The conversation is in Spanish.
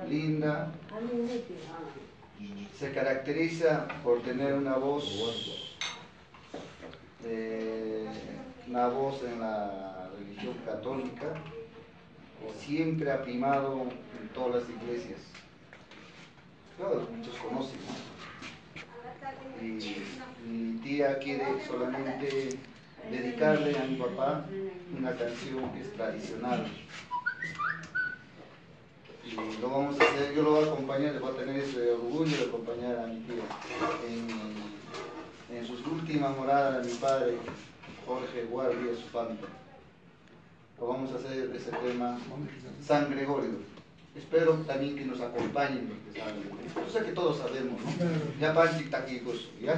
linda, se caracteriza por tener una voz en la religión católica, que siempre ha primado en todas las iglesias. Claro, muchos conocen, ¿no? Y mi tía quiere solamente dedicarle a mi papá una canción que es tradicional. Y lo vamos a hacer, yo lo voy a acompañar, le voy a tener ese orgullo de acompañar a mi tía en sus últimas moradas de mi padre, Jorge Guardia Espanto. Lo vamos a hacer ese tema, San Gregorio. Espero también que nos acompañen los que saben. Yo sé que todos sabemos, ¿no? Ya Panchi está aquí, pues, ¿ya?